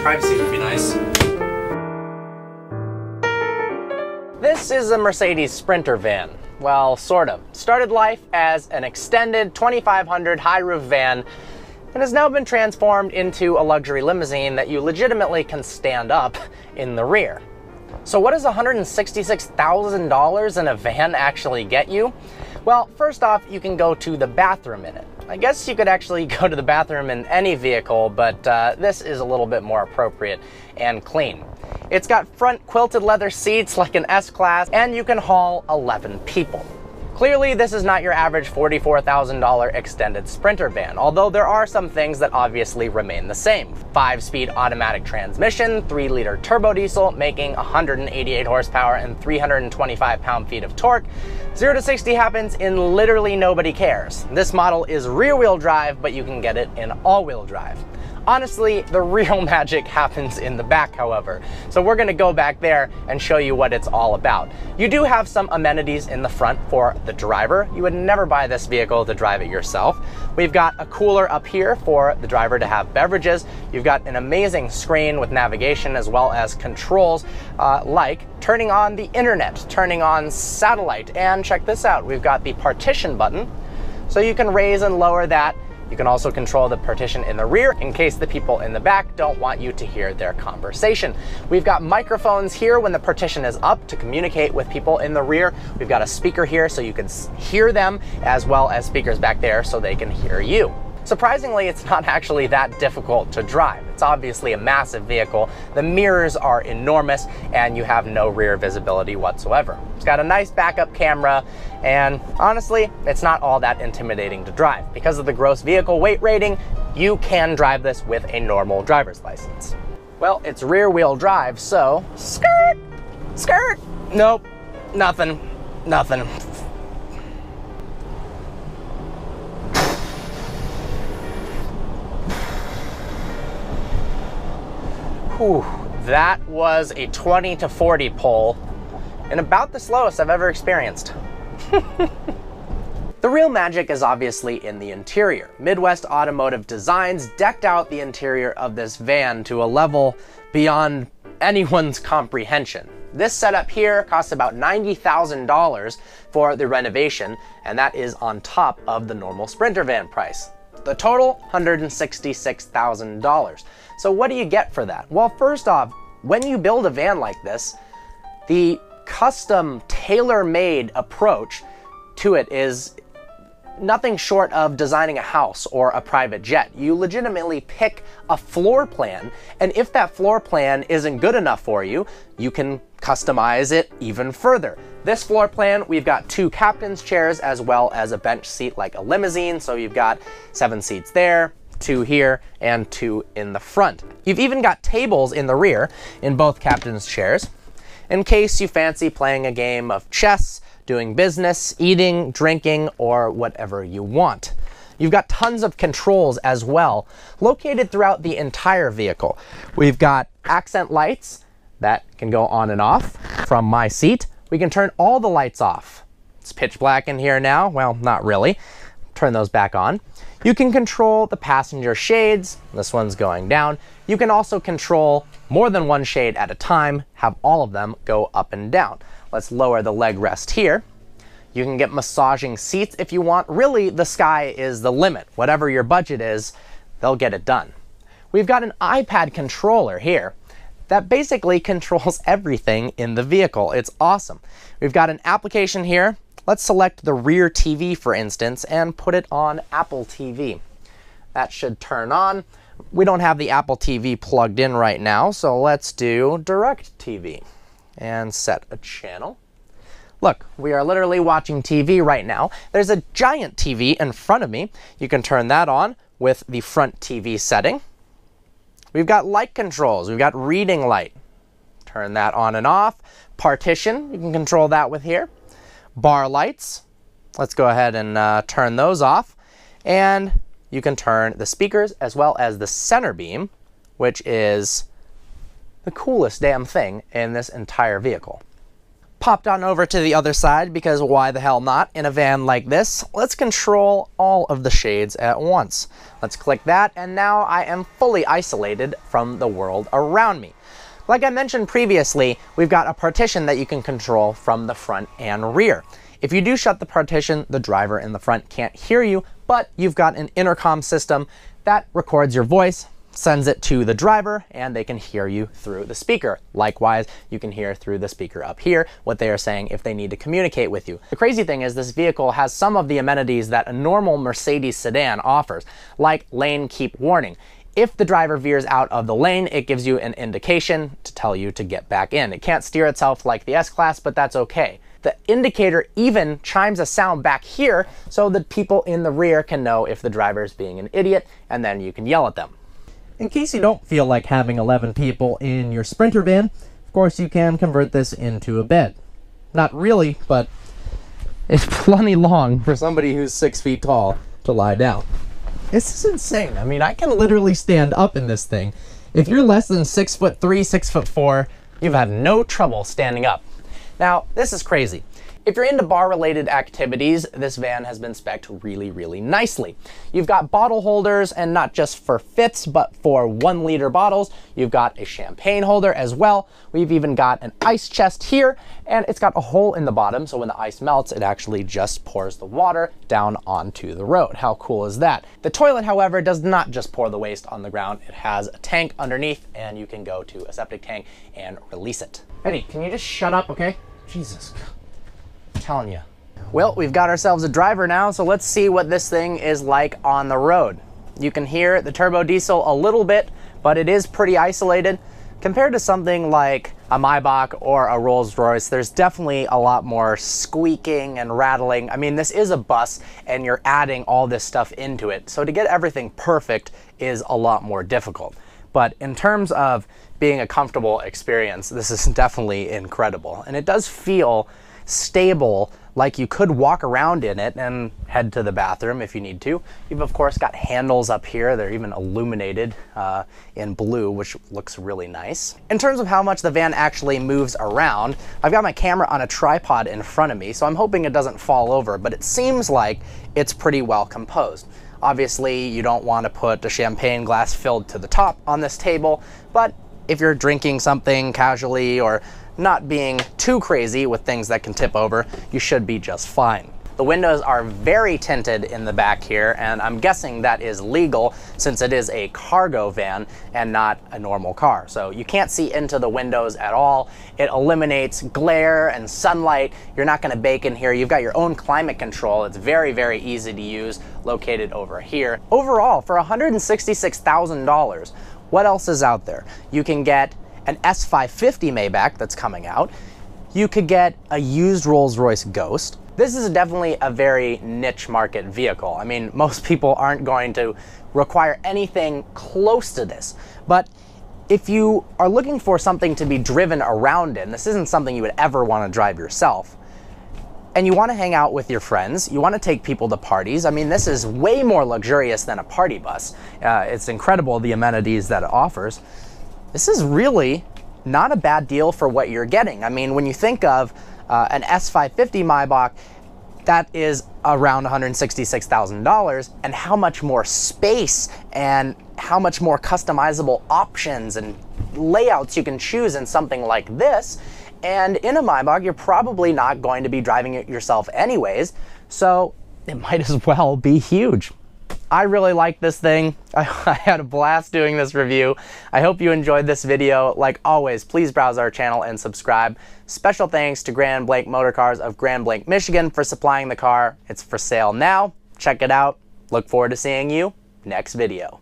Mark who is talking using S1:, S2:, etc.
S1: privacy would be nice.
S2: This is a Mercedes Sprinter van. Well, sort of. Started life as an extended 2500 high roof van and has now been transformed into a luxury limousine that you legitimately can stand up in the rear. So what does $166,000 in a van actually get you? Well, first off, you can go to the bathroom in it. I guess you could actually go to the bathroom in any vehicle, but this is a little bit more appropriate and clean. It's got front quilted leather seats like an S-Class, and you can haul 11 people. Clearly, this is not your average $44,000 extended Sprinter van, although there are some things that obviously remain the same. 5-speed automatic transmission, 3-liter turbo diesel, making 188 horsepower and 325 pound-feet of torque. 0 to 60 happens in literally nobody cares. This model is rear-wheel drive, but you can get it in all-wheel drive. Honestly, the real magic happens in the back, however. So we're gonna go back there and show you what it's all about. You do have some amenities in the front for the driver. You would never buy this vehicle to drive it yourself. We've got a cooler up here for the driver to have beverages. You've got an amazing screen with navigation as well as controls like turning on the internet, turning on satellite, and check this out. We've got the partition button, so you can raise and lower that. You can also control the partition in the rear in case the people in the back don't want you to hear their conversation. We've got microphones here when the partition is up to communicate with people in the rear. We've got a speaker here so you can hear them, as well as speakers back there so they can hear you. Surprisingly, it's not actually that difficult to drive. It's obviously a massive vehicle. The mirrors are enormous and you have no rear visibility whatsoever. It's got a nice backup camera, and honestly, it's not all that intimidating to drive. Because of the gross vehicle weight rating, you can drive this with a normal driver's license. Well, it's rear wheel drive, so skirt, skirt. Nope, nothing, nothing. Whew, that was a 20 to 40 pull, and about the slowest I've ever experienced. The real magic is obviously in the interior. Midwest Automotive Designs decked out the interior of this van to a level beyond anyone's comprehension. This setup here costs about $90,000 for the renovation, and that is on top of the normal Sprinter van price. The total, $166,000. So what do you get for that? Well, first off, when you build a van like this, the custom tailor-made approach to it is nothing short of designing a house or a private jet. You legitimately pick a floor plan, and if that floor plan isn't good enough for you, you can customize it even further. This floor plan, we've got 2 captain's chairs as well as a bench seat like a limousine, so you've got 7 seats there, 2 here, and 2 in the front. You've even got tables in the rear in both captain's chairs in case you fancy playing a game of chess, doing business, eating, drinking, or whatever you want. You've got tons of controls as well, located throughout the entire vehicle. We've got accent lights that can go on and off. From my seat, we can turn all the lights off. It's pitch black in here now. Well, not really. Turn those back on. You can control the passenger shades. This one's going down. You can also control more than one shade at a time, have all of them go up and down. Let's lower the leg rest here. You can get massaging seats if you want. Really, the sky is the limit. Whatever your budget is, they'll get it done. We've got an iPad controller here that basically controls everything in the vehicle. It's awesome. We've got an application here. Let's select the rear TV, for instance, and put it on Apple TV. That should turn on. We don't have the Apple TV plugged in right now, so let's do Direct TV and set a channel. Look, we are literally watching TV right now. There's a giant TV in front of me. You can turn that on with the front TV setting. We've got light controls. We've got reading light. Turn that on and off. Partition, you can control that with here. Bar lights, let's go ahead and turn those off. And you can turn the speakers as well as the center beam, which is the coolest damn thing in this entire vehicle. Popped on over to the other side, because why the hell not? In a van like this, let's control all of the shades at once. Let's click that, and now I am fully isolated from the world around me. Like I mentioned previously, we've got a partition that you can control from the front and rear. If you do shut the partition, the driver in the front can't hear you, but you've got an intercom system that records your voice, sends it to the driver, and they can hear you through the speaker. Likewise, you can hear through the speaker up here what they are saying if they need to communicate with you. The crazy thing is this vehicle has some of the amenities that a normal Mercedes sedan offers, like lane keep warning. If the driver veers out of the lane, it gives you an indication to tell you to get back in. It can't steer itself like the S-Class, but that's okay. The indicator even chimes a sound back here so that people in the rear can know if the driver is being an idiot, and then you can yell at them. In case you don't feel like having 11 people in your Sprinter van, of course you can convert this into a bed. Not really, but it's plenty long for somebody who's 6 feet tall to lie down. This is insane. I mean, I can literally stand up in this thing. If you're less than 6'3", 6'4", you've had no trouble standing up. Now, this is crazy. If you're into bar-related activities, this van has been spec'd really, really nicely. You've got bottle holders, and not just for fits, but for 1-liter bottles. You've got a champagne holder as well. We've even got an ice chest here, and it's got a hole in the bottom, so when the ice melts, it actually just pours the water down onto the road. How cool is that? The toilet, however, does not just pour the waste on the ground. It has a tank underneath, and you can go to a septic tank and release it. Eddie, can you just shut up, okay? Jesus. I'm telling you. Well, we've got ourselves a driver now, so let's see what this thing is like on the road. You can hear the turbo diesel a little bit, but it is pretty isolated. Compared to something like a Maybach or a Rolls-Royce, there's definitely a lot more squeaking and rattling. I mean, this is a bus, and you're adding all this stuff into it, so to get everything perfect is a lot more difficult. But in terms of being a comfortable experience, this is definitely incredible. And it does feel stable, like you could walk around in it and head to the bathroom if you need to. You've of course got handles up here. They're even illuminated in blue, which looks really nice. In terms of how much the van actually moves around, I've got my camera on a tripod in front of me, so I'm hoping it doesn't fall over, but it seems like it's pretty well composed. Obviously, you don't want to put a champagne glass filled to the top on this table, but if you're drinking something casually or not being too crazy with things that can tip over, you should be just fine. The windows are very tinted in the back here, and I'm guessing that is legal since it is a cargo van and not a normal car. So you can't see into the windows at all. It eliminates glare and sunlight. You're not gonna bake in here. You've got your own climate control. It's very, very easy to use, located over here. Overall, for $166,000, what else is out there? You can get an S550 Maybach that's coming out. You could get a used Rolls-Royce Ghost. This is definitely a very niche market vehicle. I mean, most people aren't going to require anything close to this. But if you are looking for something to be driven around in, this isn't something you would ever want to drive yourself, and you want to hang out with your friends, you want to take people to parties, I mean, this is way more luxurious than a party bus. It's incredible the amenities that it offers. This is really not a bad deal for what you're getting. I mean, when you think of an S550 Maybach, that is around $166,000, and how much more space and how much more customizable options and layouts you can choose in something like this. And in a Maybach, you're probably not going to be driving it yourself anyways, so it might as well be huge. I really like this thing. I had a blast doing this review. I hope you enjoyed this video. Like always, please browse our channel and subscribe. Special thanks to Grand Blanc Motor Cars of Grand Blanc, Michigan for supplying the car. It's for sale now. Check it out. Look forward to seeing you next video.